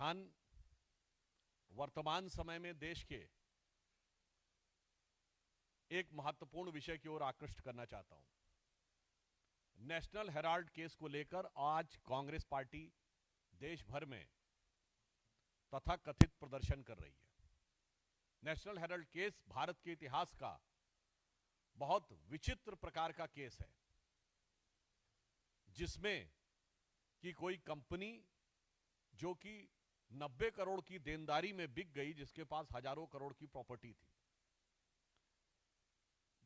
रुझान वर्तमान समय में देश के एक महत्वपूर्ण विषय की ओर आकृष्ट करना चाहता हूं। नेशनल हेराल्ड केस को लेकर आज कांग्रेस पार्टी देश भर में तथाकथित प्रदर्शन कर रही है। नेशनल हेराल्ड केस भारत के इतिहास का बहुत विचित्र प्रकार का केस है, जिसमें कि कोई कंपनी जो कि 90 करोड़ की देनदारी में बिक गई, जिसके पास हजारों करोड़ की प्रॉपर्टी थी।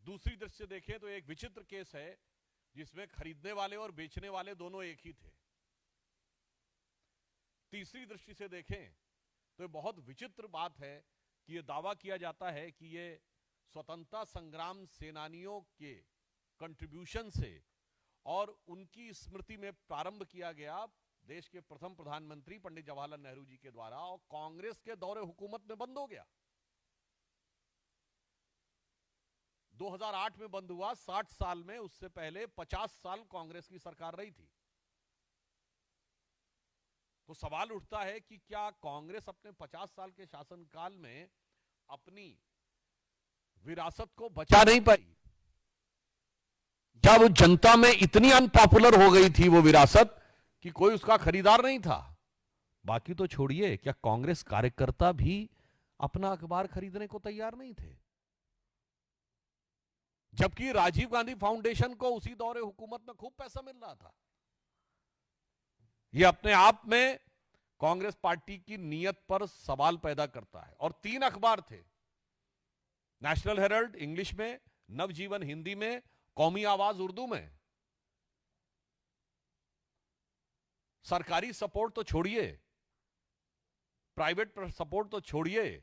दूसरी दृष्टि से देखें तो एक विचित्र केस है जिसमें खरीदने वाले और बेचने वाले दोनों एक ही थे। तीसरी दृष्टि से देखें तो बहुत विचित्र बात है कि यह दावा किया जाता है कि यह स्वतंत्रता संग्राम सेनानियों के कंट्रीब्यूशन से और उनकी स्मृति में प्रारंभ किया गया देश के प्रथम प्रधानमंत्री पंडित जवाहरलाल नेहरू जी के द्वारा, और कांग्रेस के दौरे हुकूमत में बंद हो गया। 2008 में बंद हुआ। 60 साल में उससे पहले 50 साल कांग्रेस की सरकार रही थी। तो सवाल उठता है कि क्या कांग्रेस अपने 50 साल के शासनकाल में अपनी विरासत को बचा नहीं पाई? क्या वो जनता में इतनी अनपॉपुलर हो गई थी वो विरासत कि कोई उसका खरीदार नहीं था? बाकी तो छोड़िए, क्या कांग्रेस कार्यकर्ता भी अपना अखबार खरीदने को तैयार नहीं थे? जबकि राजीव गांधी फाउंडेशन को उसी दौरे हुकूमत में खूब पैसा मिल रहा था। यह अपने आप में कांग्रेस पार्टी की नीयत पर सवाल पैदा करता है। और 3 अखबार थे, नेशनल हेराल्ड इंग्लिश में, नवजीवन हिंदी में, कौमी आवाज उर्दू में। सरकारी सपोर्ट तो छोड़िए, प्राइवेट सपोर्ट तो छोड़िए,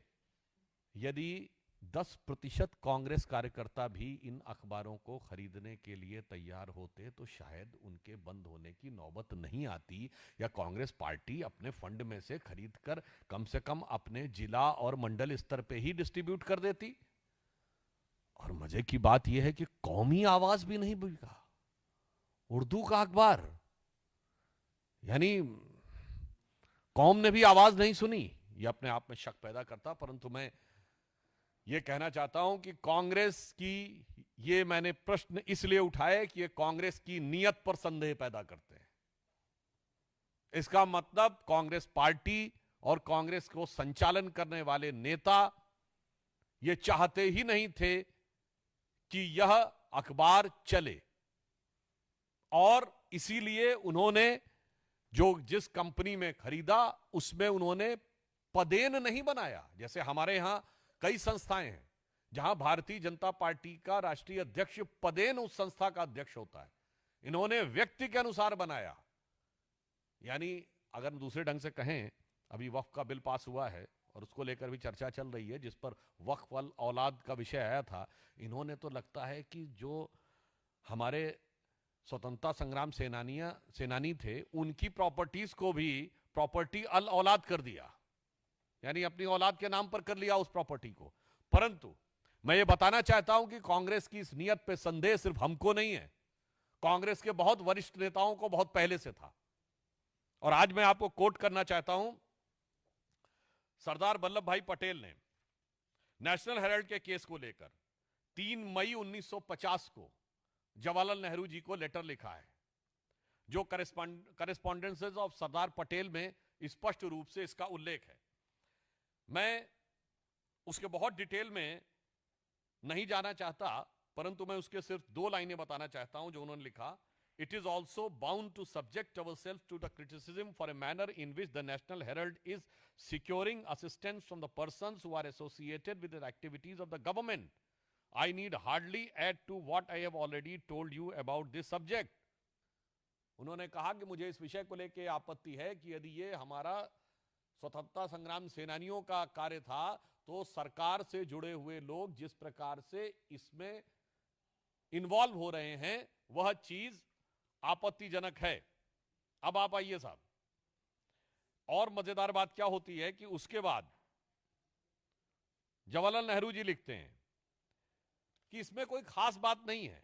यदि 10% कांग्रेस कार्यकर्ता भी इन अखबारों को खरीदने के लिए तैयार होते तो शायद उनके बंद होने की नौबत नहीं आती, या कांग्रेस पार्टी अपने फंड में से खरीदकर कम से कम अपने जिला और मंडल स्तर पे ही डिस्ट्रीब्यूट कर देती। और मजे की बात यह है कि कौमी आवाज भी नहीं बिका, उर्दू का अखबार, यानी कौम ने भी आवाज नहीं सुनी। यह अपने आप में शक पैदा करता। परंतु मैं यह कहना चाहता हूं कि कांग्रेस की, ये मैंने प्रश्न इसलिए उठाए कि ये कांग्रेस की नीयत पर संदेह पैदा करते हैं। इसका मतलब कांग्रेस पार्टी और कांग्रेस को संचालन करने वाले नेता ये चाहते ही नहीं थे कि यह अखबार चले, और इसीलिए उन्होंने जिस कंपनी में खरीदा उसमें उन्होंने पदेन नहीं बनाया। जैसे हमारे यहां कई संस्थाएं हैं जहां भारतीय जनता पार्टी का राष्ट्रीय अध्यक्ष पदेन उस संस्था का अध्यक्ष होता है। इन्होंने व्यक्ति के अनुसार बनाया। यानी अगर दूसरे ढंग से कहें, अभी वक्फ का बिल पास हुआ है और उसको लेकर भी चर्चा चल रही है, जिस पर वक्फ वाल औलाद का विषय आया था। इन्होंने तो लगता है कि जो हमारे स्वतंत्रता संग्राम सेनानी थे उनकी प्रॉपर्टीज को भी प्रॉपर्टी अल औलाद कर दिया, यानी अपनी औलाद के नाम पर कर लिया उस प्रॉपर्टी को। परंतु मैं ये बताना चाहता हूं कि कांग्रेस की इस नियत पे संदेह सिर्फ हमको नहीं है, कांग्रेस के बहुत वरिष्ठ नेताओं को बहुत पहले से था। और आज मैं आपको कोट करना चाहता हूं, सरदार वल्लभ भाई पटेल ने नेशनल हेराल्ड के केस को लेकर 3 मई 1950 को जवाहरलाल नेहरू जी को लेटर लिखा है, जो करेस्पॉन्डेंसेस ऑफ सरदार पटेल में स्पष्ट रूप से इसका उल्लेख है। मैं उसके बहुत डिटेल में नहीं जाना चाहता, परंतु मैं उसके सिर्फ 2 लाइनें बताना चाहता हूं जो उन्होंने लिखा। It is also bound to subject ourselves to the criticism for a manner in which the National Herald is securing assistance from the persons who are associated with the activities of the government. I need hardly add to what I have already told you about this subject. उन्होंने कहा कि मुझे इस विषय को लेकर आपत्ति है कि यदि ये हमारा स्वतंत्रता संग्राम सेनानियों का कार्य था, तो सरकार से जुड़े हुए लोग जिस प्रकार से इसमें इन्वॉल्व हो रहे हैं वह चीज आपत्तिजनक है। अब आप आइए साहब, और मजेदार बात क्या होती है कि उसके बाद जवाहरलाल नेहरू जी लिखते हैं कि इसमें कोई खास बात नहीं है।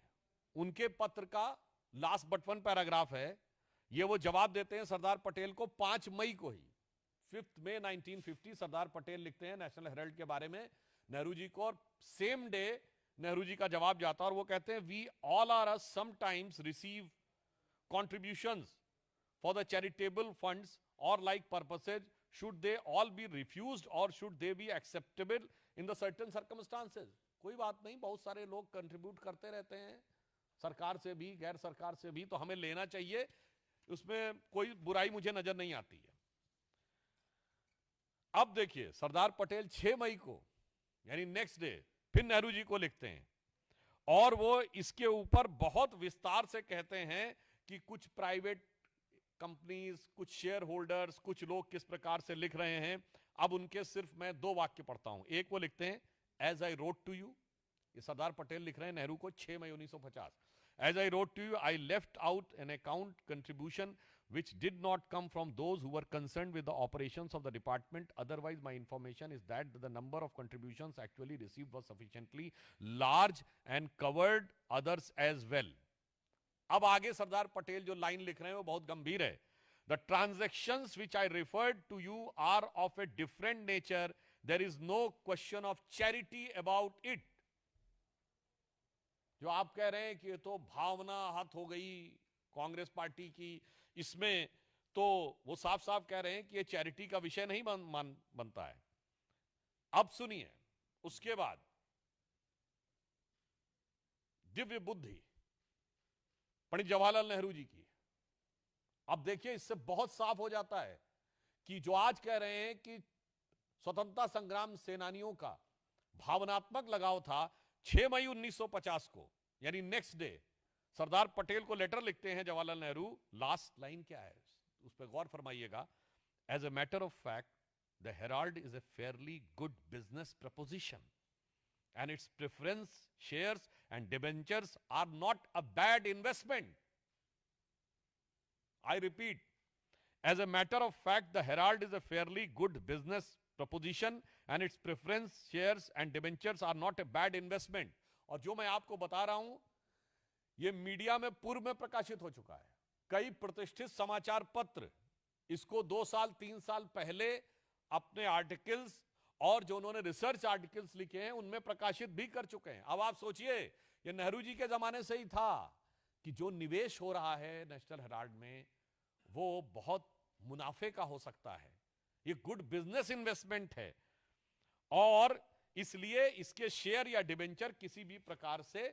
उनके पत्र का लास्ट बट वन पैराग्राफ है, ये वो जवाब देते हैं सरदार पटेल को 5 मई को ही। 5 मई 1950 सरदार पटेल लिखते हैं नेशनल हेराल्ड के बारे में नेहरू जी को, और सेम डे नेहरू जी का जवाब जाता है और वो कहते हैं we all are us sometimes receive contributions for the charitable funds or like purposes, should they all be refused or should they be acceptable in the certain circumstances? कोई बात नहीं, बहुत सारे लोग कंट्रीब्यूट करते रहते हैं, सरकार से भी गैर सरकार से भी, तो हमें लेना चाहिए, उसमें कोई बुराई मुझे नजर नहीं आती है। अब देखिए सरदार पटेल 6 मई को यानी नेक्स्ट डे फिर नेहरू जी को लिखते हैं और वो इसके ऊपर बहुत विस्तार से कहते हैं कि कुछ प्राइवेट कंपनीज, कुछ शेयर होल्डर्स, कुछ लोग किस प्रकार से लिख रहे हैं। अब उनके सिर्फ मैं 2 वाक्य पढ़ता हूं। एक वो लिखते हैं as I wrote to you, ये सरदार पटेल लिख रहे हैं नेहरू को 6 मई 1950। As I wrote to you I left out an account contribution which did not come from those who were concerned with the operations of the department. Otherwise, my information is that the number of contributions actually received was sufficiently large and covered others as well. अब आगे सरदार पटेल जो line लिख रहे हैं वो बहुत गंभीर है। The transactions which I referred to you are of a different nature. There is no question of charity about it. जो आप कह रहे हैं कि ये तो भावना हत हो गई कांग्रेस पार्टी की, इसमें तो वो साफ साफ कह रहे हैं कि ये चैरिटी का विषय नहीं बनता है। अब सुनिए, उसके बाद दिव्य बुद्धि पंडित जवाहरलाल नेहरू जी की। अब देखिए इससे बहुत साफ हो जाता है कि जो आज कह रहे हैं कि स्वतंत्रता संग्राम सेनानियों का भावनात्मक लगाव था, 6 मई 1950 को यानी नेक्स्ट डे सरदार पटेल को लेटर लिखते हैं जवाहरलाल नेहरू। लास्ट लाइन क्या है उस पर गौर फरमाइएगा। As a matter of fact the Herald is a fairly good business proposition and its preference shares and debentures are not a bad investment. I repeat, as a matter of fact the Herald is a fairly good business proposition and its preference shares and debentures are not a bad investment. और जो मैं आपको बता रहा हूं ये media में पूर्व में प्रकाशित हो चुका है। कई प्रतिष्ठित समाचार पत्र इसको 2 साल 3 साल पहले अपने आर्टिकल्स और जो उन्होंने रिसर्च आर्टिकल्स लिखे हैं उनमें प्रकाशित भी कर चुके हैं। अब आप सोचिए ये नेहरू जी के जमाने से ही था कि जो निवेश हो रहा है नेशनल हेराल्ड में वो बहुत मुनाफे का हो सकता है, ये गुड बिजनेस इन्वेस्टमेंट है और इसलिए इसके शेयर या डिबेंचर किसी भी प्रकार से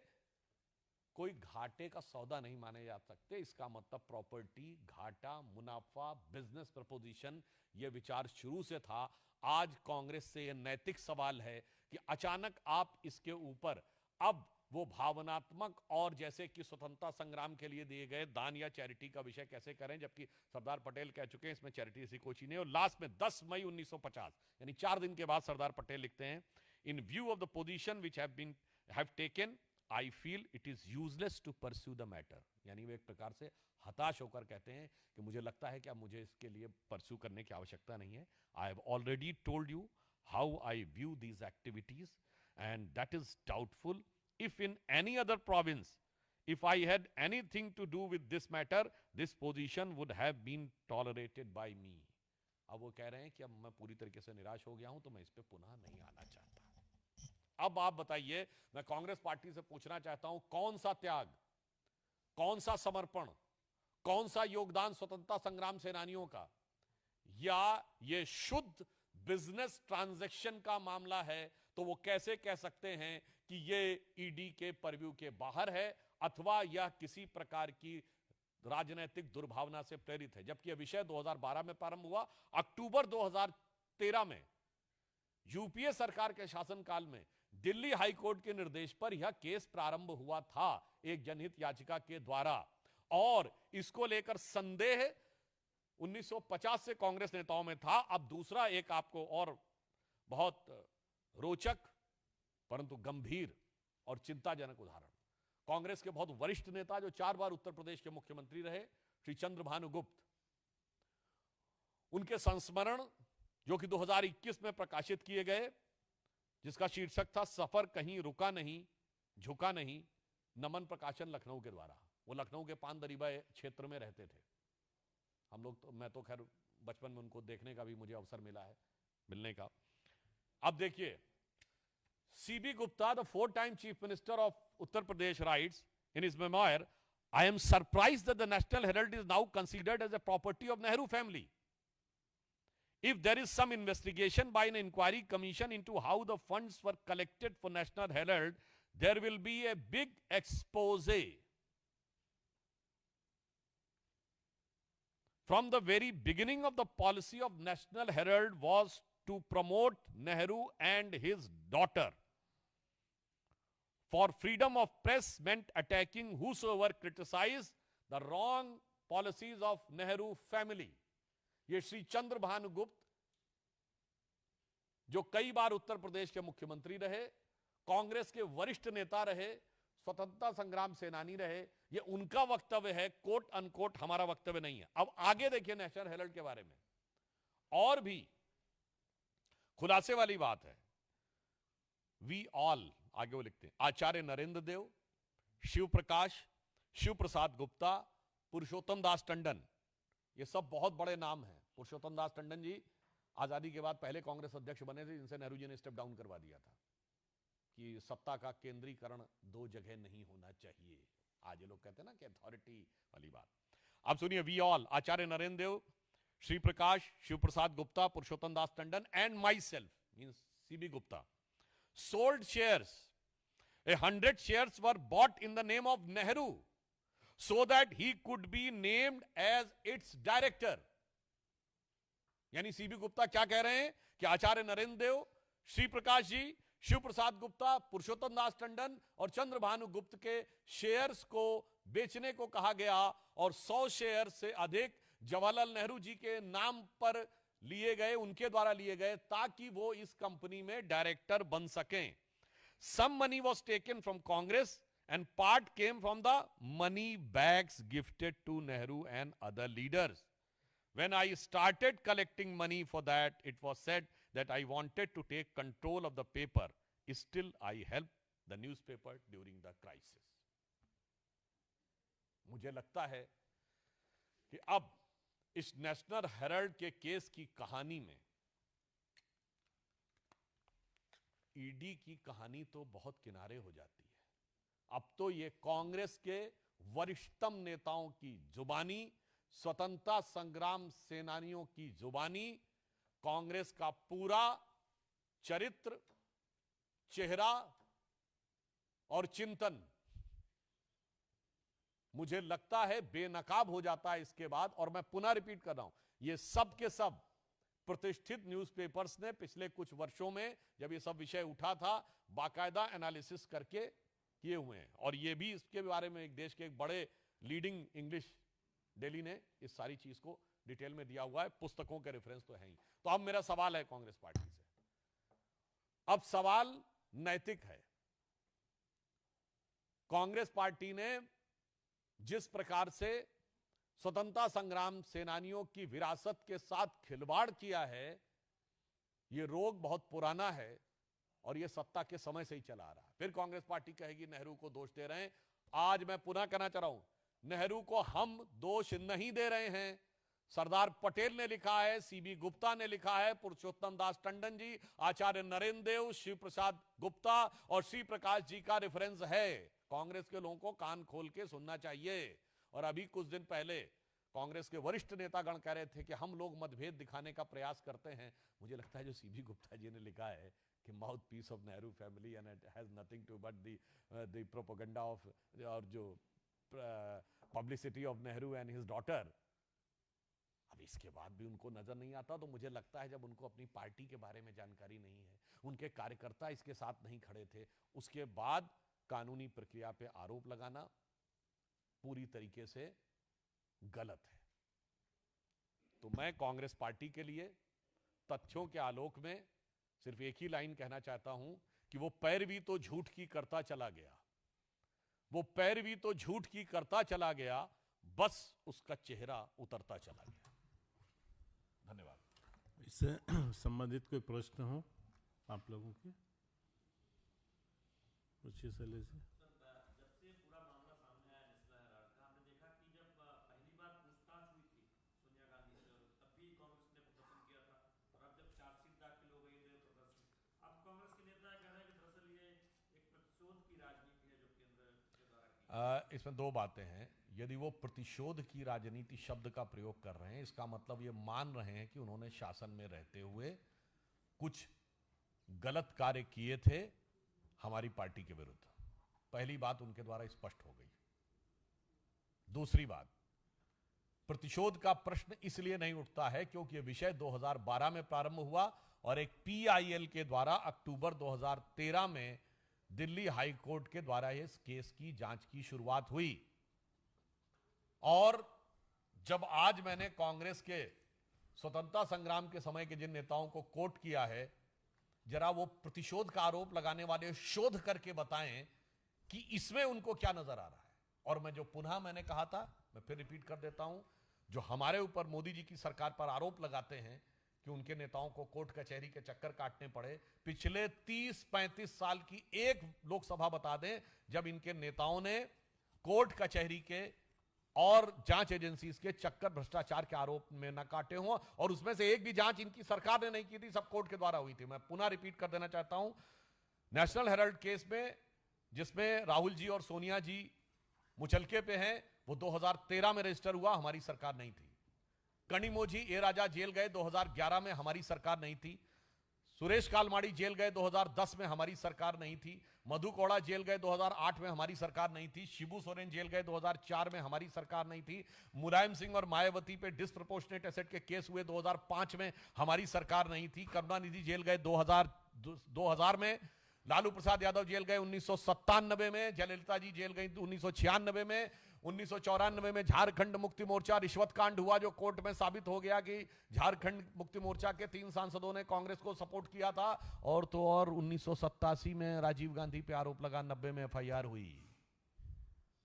कोई घाटे का सौदा नहीं माने जा सकते। इसका मतलब प्रॉपर्टी, घाटा, मुनाफा, बिजनेस प्रपोजिशन, यह विचार शुरू से था। आज कांग्रेस से यह नैतिक सवाल है कि अचानक आप इसके ऊपर अब वो भावनात्मक और जैसे कि स्वतंत्रता संग्राम के लिए दिए गए दान या चैरिटी का विषय कैसे करें, जबकि सरदार पटेल कह चुके हैं इसमें चैरिटी ऐसी कोई चीज नहीं। और लास्ट में 10 मई 1950 यानी 4 दिन के बाद सरदार पटेल लिखते हैं in view of the position which have taken I feel it is useless to pursue the matter. यानी वे एक प्रकार से हताश होकर कहते हैं कि मुझे लगता है कि अब मुझे इसके लिए परस्यू करने की आवश्यकता नहीं है। I have already told you how eye view these activities and that is doubtful if in any other province if I had anything to do with this matter this position would have been tolerated by me। अब वो कह रहे हैं कि अब मैं पूरी तरीके से निराश हो गया हूं तो मैं इस पे पुनः नहीं आना चाहता। अब आप बताइए, मैं कांग्रेस पार्टी से पूछना चाहता हूं कौन सा त्याग, कौन सा समर्पण, कौन सा योगदान स्वतंत्रता संग्राम सेनानियों का, या ये शुद्ध बिजनेस ट्रांजैक्शन का मामला है तो वो कैसे कह सकते हैं कि ये ईडी के परव्यू के बाहर है अथवा यह किसी प्रकार की राजनीतिक दुर्भावना से प्रेरित है। जबकि यह विषय 2012 में प्रारंभ हुआ। अक्टूबर 2013 में यूपीए सरकार के शासनकाल में दिल्ली हाईकोर्ट के निर्देश पर यह केस प्रारंभ हुआ था एक जनहित याचिका के द्वारा, और इसको लेकर संदेह 1950 से कांग्रेस नेताओं में था। अब दूसरा एक आपको और बहुत रोचक परंतु गंभीर और चिंताजनक उदाहरण, कांग्रेस के बहुत वरिष्ठ नेता जो 4 बार उत्तर प्रदेश के मुख्यमंत्री रहे, श्री चंद्रभानु गुप्त, उनके संस्मरण जो कि 2021 में प्रकाशित किए गए, जिसका शीर्षक था सफर कहीं रुका नहीं झुका नहीं, नमन प्रकाशन लखनऊ के द्वारा। वो लखनऊ के पान दरीबा क्षेत्र में रहते थे। हम लोग तो, मैं तो खैर बचपन में उनको देखने का भी मुझे अवसर मिला है, मिलने का। अब देखिए, CB Gupta, the 4-time chief minister of Uttar Pradesh, rights in his memoir, I am surprised that the National Herald is now considered as a property of Nehru family. If there is some investigation by an inquiry commission into how the funds were collected for National Herald, there will be a big expose. From the very beginning of the policy of National Herald was to promote Nehru and his daughter. For freedom of press meant attacking whosoever criticized the wrong policies of Nehru family. ये श्री चंद्र भानुगुप्त, जो कई बार उत्तर प्रदेश के मुख्यमंत्री रहे, कांग्रेस के वरिष्ठ नेता रहे, स्वतंत्रता संग्राम सेनानी रहे, ये उनका वक्तव्य है, कोट अनकोट हमारा वक्तव्य नहीं है। अब आगे देखिए नेशनल हेराल्ड के बारे में और भी खुलासे वाली बात है। वी ऑल, आगे वो लिखते हैं, आचार्य नरेंद्र देव, शिव प्रकाश, शिव प्रसाद गुप्ता, पुरुषोत्तम दास टंडन, ये सब बहुत बड़े नाम हैं। पुरुषोत्तम दास टंडन जी आजादी के बाद पहले कांग्रेस अध्यक्ष बने थे, जिनसे नेहरू जी ने स्टेप डाउन करवा दिया था कि सत्ता का केंद्रीकरण दो जगह नहीं होना चाहिए। आज ये लोग कहते हैं ना कि अथॉरिटी वाली बात। अब सुनिए, we all, Acharya Narendra Dev, Shri Prakash, Shiv Prasad Gupta, Purushottam Das Tandon and myself means C B Gupta sold shares. 100 shares were bought in the name of Nehru so that he could be named as its director. यानी सीबी गुप्ता क्या कह रहे हैं कि आचार्य नरेंद्र देव, श्री प्रकाश जी, शिव प्रसाद गुप्ता, पुरुषोत्तम दास टंडन और चंद्र भानु गुप्त के शेयर्स को बेचने को कहा गया और 100 शेयर से अधिक जवाहरलाल नेहरू जी के नाम पर लिए गए, उनके द्वारा लिए गए, ताकि वो इस कंपनी में डायरेक्टर बन सकें। Some money was taken from Congress and part came from the money bags gifted to Nehru and other leaders. When I started collecting money for that, it was said that I wanted to take control of the paper. Still, I helped the newspaper during the crisis. मुझे लगता है कि अब इस national Herald के case की कहानी में ईडी की कहानी तो बहुत किनारे हो जाती है। अब तो ये कांग्रेस के वरिष्ठतम नेताओं की जुबानी, स्वतंत्रता संग्राम सेनानियों की जुबानी, कांग्रेस का पूरा चरित्र, चेहरा और चिंतन मुझे लगता है बेनकाब हो जाता है इसके बाद। और मैं पुनः रिपीट कर रहा हूं, ये सब के सब प्रतिष्ठित न्यूज़पेपर्स ने पिछले कुछ वर्षों में जब ये सब विषय उठा था, बाकायदा एनालिसिस करके किए हुए हैं। और ये भी इसके बारे में एक देश के एक बड़े लीडिंग इंग्लिश डेली ने इस सारी चीज को डिटेल में दिया हुआ है, पुस्तकों के रेफरेंस तो है ही। तो अब मेरा सवाल है कांग्रेस पार्टी से, अब सवाल नैतिक है। कांग्रेस पार्टी ने जिस प्रकार से स्वतंत्रता संग्राम सेनानियों की विरासत के साथ खिलवाड़ किया है, यह रोग बहुत पुराना है और यह सत्ता के समय से ही चला आ रहा है। फिर कांग्रेस पार्टी कहेगी नेहरू को दोष दे रहे हैं। आज मैं पुनः कहना चाह रहा हूं, नेहरू को हम दोष नहीं दे रहे हैं। सरदार पटेल ने लिखा है, सीबी गुप्ता ने लिखा है, पुरुषोत्तम दास टंडन जी, आचार्य नरेंद्र देव, शिव प्रसाद गुप्ता और श्री प्रकाश जी का रेफरेंस है। कांग्रेस के लोगों को कान खोल के सुनना चाहिए। और अभी कुछ दिन पहले कांग्रेस के वरिष्ठ नेतागण कह रहे थे कि हम लोग मतभेद दिखाने का प्रयास करते हैं। मुझे लगता है जो सीबी गुप्ता जी ने लिखा है कि mouthpiece of Nehru family and it has nothing to but the propaganda of और जो publicity of Nehru and his daughter, अब इसके बाद भी उनको नजर नहीं आता। तो मुझे लगता है जब उनको अपनी पार्टी के बारे में जानकारी नहीं है, उनके कार्यकर्ता इसके साथ नहीं खड़े थे, उसके बाद कानूनी प्रक्रिया पे आरोप लगाना पूरी तरीके से गलत है। तो मैं कांग्रेस पार्टी के लिए तथ्यों के आलोक में सिर्फ एक ही लाइन कहना चाहता हूं कि वो पैरवी तो झूठ की करता चला गया, वो पैरवी तो झूठ की करता चला गया, बस उसका चेहरा उतरता चला गया। धन्यवाद। इससे संबंधित कोई प्रश्न हो आप लोगों के? पूछिए शैलेश जी। जब से पूरा मामला सामने आया नेशनल हेराल्ड का, आपने देखा कि जब पहली बार पूछताछ हुई थी सोनिया गांधी से, तब भी कांग्रेस इसमें दो बातें हैं। यदि वो प्रतिशोध की राजनीति शब्द का प्रयोग कर रहे हैं, इसका मतलब ये मान रहे हैं कि उन्होंने शासन में रहते हुए कुछ गलत कार्य किए थे हमारी पार्टी के विरुद्ध। पहली बात उनके द्वारा स्पष्ट हो गई। दूसरी बात, प्रतिशोध का प्रश्न इसलिए नहीं उठता है क्योंकि यह विषय 2012 में प्रारंभ हुआ और एक पीआईएल के द्वारा अक्टूबर 2013 में दिल्ली हाई कोर्ट के द्वारा इस केस की जांच की शुरुआत हुई। और जब आज मैंने कांग्रेस के स्वतंत्रता संग्राम के समय के जिन नेताओं को कोट किया है, जरा वो प्रतिशोध का आरोप लगाने वाले शोध करके बताएं कि इसमें उनको क्या नजर आ रहा है। और मैं जो पुनः मैंने कहा था, मैं फिर रिपीट कर देता हूं, जो हमारे ऊपर मोदी जी की सरकार पर आरोप लगाते हैं कि उनके नेताओं को कोर्ट कचहरी के चक्कर काटने पड़े, पिछले 30-35 साल की एक लोकसभा बता दें जब इनके नेताओं ने कोर्ट कचहरी के और जांच एजेंसी के चक्कर भ्रष्टाचार के आरोप में न काटे हों। और उसमें से एक भी जांच इनकी सरकार ने नहीं की थी, सब कोर्ट के द्वारा हुई थी। मैं पुनः रिपीट कर देना चाहता हूं, नेशनल हेराल्ड केस में जिसमें राहुल जी और सोनिया जी मुचलके पे हैं, वो 2013 में रजिस्टर हुआ, हमारी सरकार नहीं थी। कनिमोझी ए राजा जेल गए 2011 में, हमारी सरकार नहीं थी। सुरेश कालमाड़ी जेल गए 2010 में, हमारी सरकार नहीं थी। मधु कोड़ा जेल गए 2008 में, हमारी सरकार नहीं थी। शिबू सोरेन जेल गए 2004 में, हमारी सरकार नहीं थी। मुलायम सिंह और मायावती पे डिस्प्रपोर्शनेट एसेट के केस हुए 2005 में, हमारी सरकार नहीं थी। करुणानिधि जेल गए 2000 में। लालू प्रसाद यादव जेल गए 1997 में। जयललिता जी जेल गई 1996 में। 1994 में झारखंड मुक्ति मोर्चा रिश्वत कांड हुआ, जो कोर्ट में साबित हो गया कि झारखंड मुक्ति मोर्चा के 3 सांसदों ने कांग्रेस को सपोर्ट किया था। और तो और 1987 में राजीव गांधी पे आरोप लगा, 90 में एफआईआर हुई।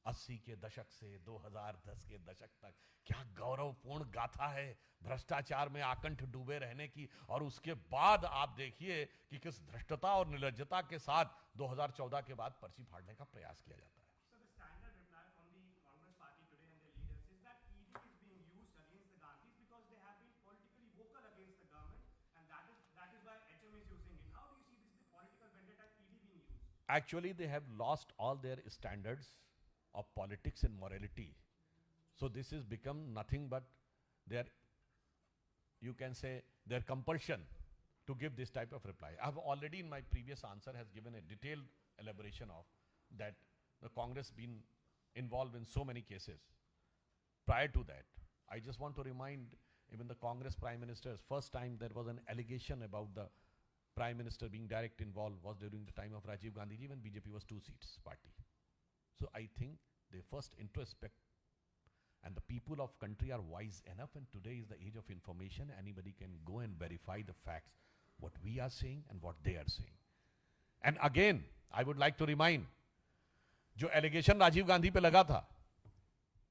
80 के दशक से 2010 के दशक तक क्या गौरवपूर्ण गाथा है भ्रष्टाचार में आकंठ डूबे रहने की। और उसके बाद आप देखिए कि किस धृष्टता और निर्लज्जता के साथ 2014 के बाद पर्ची फाड़ने का प्रयास किया जाता है। Actually, they have lost all their standards of politics and morality. So this has become nothing but their, you can say, their compulsion to give this type of reply. I have already in my previous answer has given a detailed elaboration of that the Congress been involved in so many cases. Prior to that, I just want to remind even the Congress Prime Ministers, first time there was an allegation about the Prime Minister being direct involved was during the time of Rajiv Gandhi ji when BJP was 2 seats party. So I think they first introspect, and the people of country are wise enough, and today is the age of information. Anybody can go and verify the facts, what we are saying and what they are saying. And again, I would like to remind, जो allegation Rajiv Gandhi पे लगा था,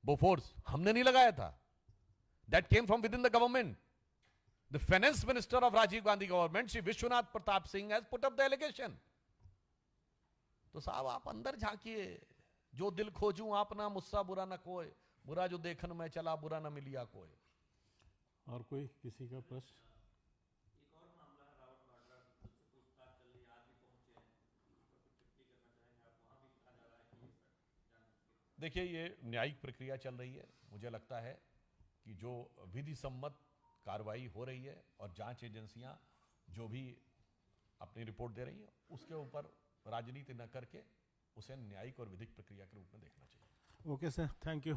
Bofors, हमने नहीं लगाया था. That came from within the government. The finance minister of Rajiv Gandhi government, Shri Vishwanath Pratap Singh, has put up the allegation. तो साहब आप अंदर झांकिए, जो दिल खोजूं आपना मुस्सा बुरा न कोय, बुरा जो देखन में चला बुरा न मिलिया कोय। और कोई किसी का प्रश्न? एक और मामला है रावत वाड्रा, खुद से पूछताछ चल रही है, आज भी पहुंचे हैं, उस पर कुछ टिप्पणी करना चाहेंगे आप? वहां भी कहा जा रहा है कि ये जानने। देखिए, ये न्यायिक प्रक्रिया चल रही है। मुझे लगता है कि जो विधि सम्मत कार्रवाई हो रही है और जांच एजेंसियां जो भी अपनी रिपोर्ट दे रही हैं, उसके ऊपर राजनीति न करके उसे न्यायिक और विधिक प्रक्रिया के रूप में देखना चाहिए। Okay sir, thank you.